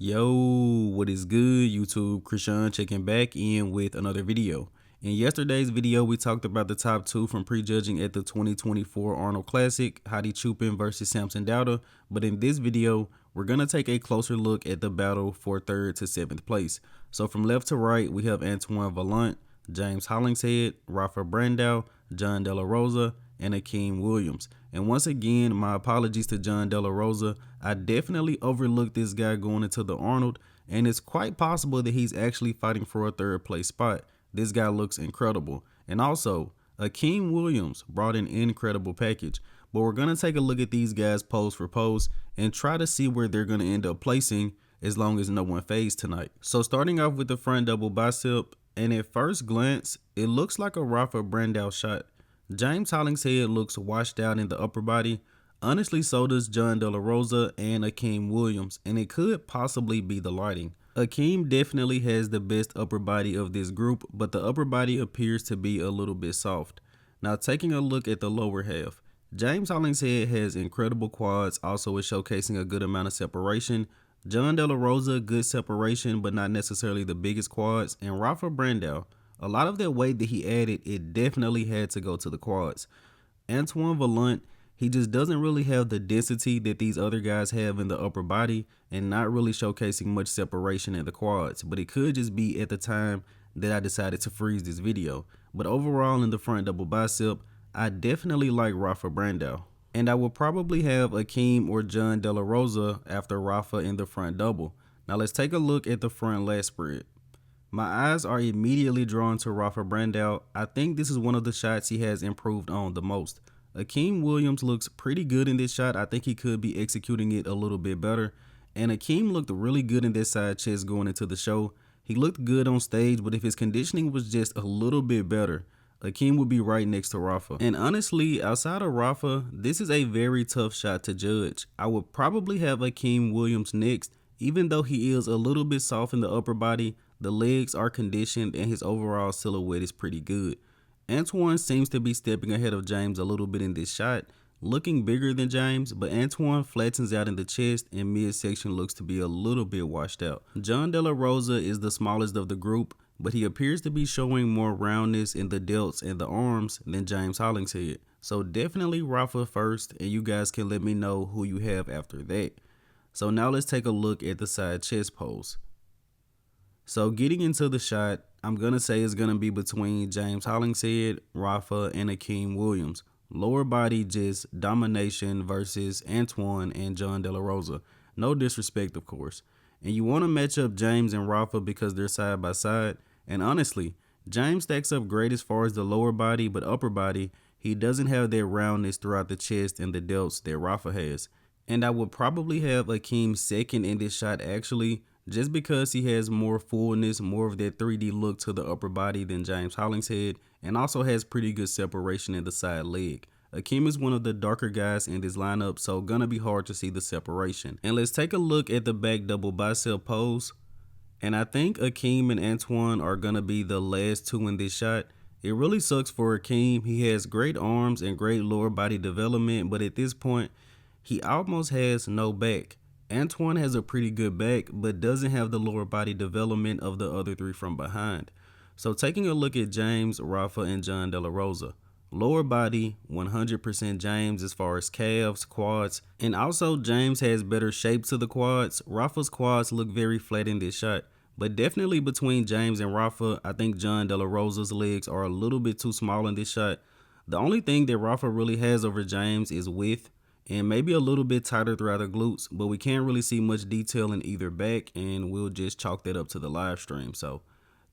Yo, what is good, YouTube? Krishan checking back in with another video. In yesterday's video, we talked about the top two from prejudging at the 2024 Arnold Classic, Hadi Chupin versus Samson Dauda. But in this video, we're going to take a closer look at the battle for 3rd to 7th place. So from left to right, we have Antione Vaillant, James Hollingshead, Rafael Brandao, Jon DeLaRosa, and Akim Williams. And once again, my apologies to Jon DeLaRosa. I definitely overlooked this guy going into the Arnold, and it's quite possible that he's actually fighting for a 3rd place spot. This guy looks incredible. And also, Akim Williams brought an incredible package. But we're going to take a look at these guys pose for pose and try to see where they're going to end up placing as long as no one fades tonight. So starting off with the front double bicep, and at first glance, it looks like a Rafael Brandao shot. James Hollingshead looks washed out in the upper body. Honestly, so does Jon DeLaRosa and Akim Williams, and it could possibly be the lighting. Akim definitely has the best upper body of this group, but the upper body appears to be a little bit soft. Now taking a look at the lower half, James Hollingshead has incredible quads, also is showcasing a good amount of separation. Jon DeLaRosa, good separation, but not necessarily the biggest quads. And Rafael Brandao, a lot of that weight that he added, it definitely had to go to the quads. Antione Vaillant, he just doesn't really have the density that these other guys have in the upper body and not really showcasing much separation in the quads. But it could just be at the time that I decided to freeze this video. But overall in the front double bicep, I definitely like Rafael Brandao. And I will probably have Akim or Jon DeLaRosa after Rafa in the front double. Now let's take a look at the front lat spread. My eyes are immediately drawn to Rafael Brandao. I think this is one of the shots he has improved on the most. Akim Williams looks pretty good in this shot. I think he could be executing it a little bit better. And Akim looked really good in this side chest going into the show. He looked good on stage, but if his conditioning was just a little bit better, Akim would be right next to Rafa. And honestly, outside of Rafa, this is a very tough shot to judge. I would probably have Akim Williams next, even though he is a little bit soft in the upper body. The legs are conditioned and his overall silhouette is pretty good. Antione seems to be stepping ahead of James a little bit in this shot, looking bigger than James, but Antione flattens out in the chest and midsection looks to be a little bit washed out. Jon DeLaRosa is the smallest of the group, but he appears to be showing more roundness in the delts and the arms than James Hollingshead. So definitely Rafa first, and you guys can let me know who you have after that. So now let's take a look at the side chest pose. So getting into the shot, I'm going to say it's going to be between James Hollingshead, Rafa, and Akim Williams. Lower body just domination versus Antione and Jon DeLaRosa. No disrespect, of course. And you want to match up James and Rafa because they're side by side. And honestly, James stacks up great as far as the lower body, but upper body, he doesn't have that roundness throughout the chest and the delts that Rafa has. And I would probably have Akim second in this shot actually, just because he has more fullness, more of that 3D look to the upper body than James Hollingshead, and also has pretty good separation in the side leg. Akim is one of the darker guys in this lineup, so gonna be hard to see the separation. And let's take a look at the back double bicep pose. And I think Akim and Antione are gonna be the last two in this shot. It really sucks for Akim. He has great arms and great lower body development, but at this point, he almost has no back. Antione has a pretty good back, but doesn't have the lower body development of the other three from behind. So taking a look at James, Rafa, and Jon DeLaRosa. Lower body, 100% James as far as calves, quads, and also James has better shape to the quads. Rafa's quads look very flat in this shot, but definitely between James and Rafa, I think Jon DeLaRosa's legs are a little bit too small in this shot. The only thing that Rafa really has over James is width, and maybe a little bit tighter throughout the glutes, but we can't really see much detail in either back, and we'll just chalk that up to the live stream. So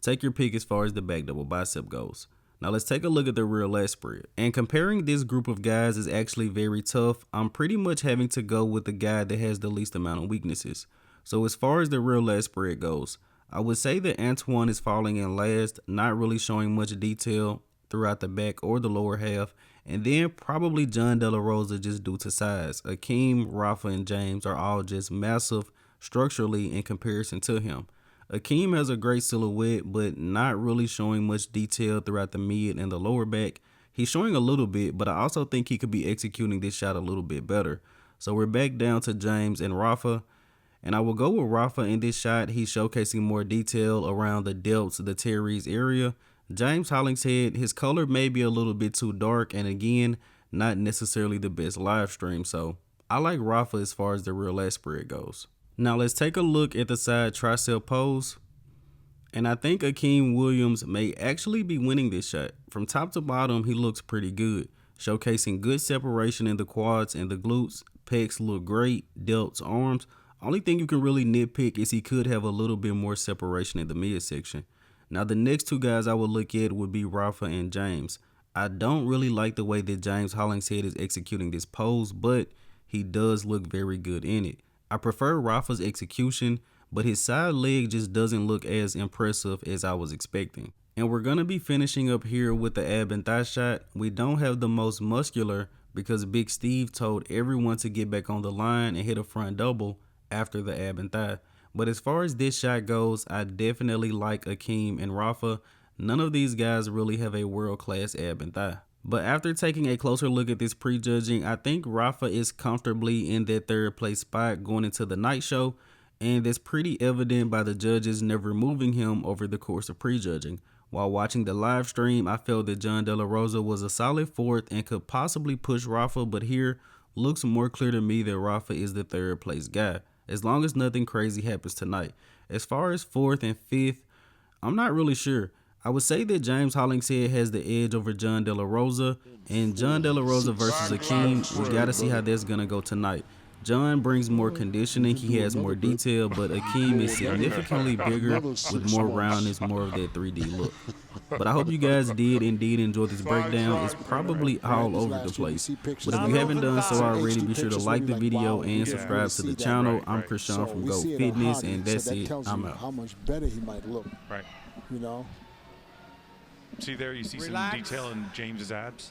take your pick as far as the back double bicep goes. Now let's take a look at the rear lat spread. And comparing this group of guys is actually very tough. I'm pretty much having to go with the guy that has the least amount of weaknesses. So as far as the rear lat spread goes, I would say that Antione is falling in last, not really showing much detail throughout the back or the lower half. And then probably Jon DeLaRosa just due to size. Akim, Rafa, and James are all just massive structurally in comparison to him. Akim has a great silhouette, but not really showing much detail throughout the mid and the lower back. He's showing a little bit, but I also think he could be executing this shot a little bit better. So we're back down to James and Rafa. And I will go with Rafa in this shot. He's showcasing more detail around the delts, the teres area. James Hollingshead, his color may be a little bit too dark, and again, not necessarily the best live stream. So I like Rafa as far as the real lat spread goes. Now let's take a look at the side Tricel pose. And I think Akim Williams may actually be winning this shot. From top to bottom, he looks pretty good, showcasing good separation in the quads and the glutes. Pecs look great, delts, arms. Only thing you can really nitpick is he could have a little bit more separation in the midsection. Now the next two guys I would look at would be Rafa and James. I don't really like the way that James Hollingshead is executing this pose, but he does look very good in it. I prefer Rafa's execution, but his side leg just doesn't look as impressive as I was expecting. And we're going to be finishing up here with the ab and thigh shot. We don't have the most muscular because Big Steve told everyone to get back on the line and hit a front double after the ab and thigh. But as far as this shot goes, I definitely like Akim and Rafa. None of these guys really have a world-class ab and thigh. But after taking a closer look at this prejudging, I think Rafa is comfortably in that third place spot going into the night show. And that's pretty evident by the judges never moving him over the course of prejudging. While watching the live stream, I felt that Jon DeLaRosa was a solid fourth and could possibly push Rafa, but here looks more clear to me that Rafa is the third place guy, as long as nothing crazy happens tonight. As far as fourth and fifth, I'm not really sure. I would say that James Hollingshead has the edge over Jon DeLaRosa, and Jon DeLaRosa versus Akim, we gotta see how that's gonna go tonight. Jon brings more conditioning, he has more detail, but Akim is significantly bigger with more roundness, more of that 3D look. But I hope you guys did indeed enjoy this breakdown. It's probably all over the place. But if you haven't done so already, be sure to like the video and subscribe to the channel. I'm Krishan from Go Fitness, and that's it. I'm out. How much better he might look. Right. You know? See there, you see some detail in James's abs.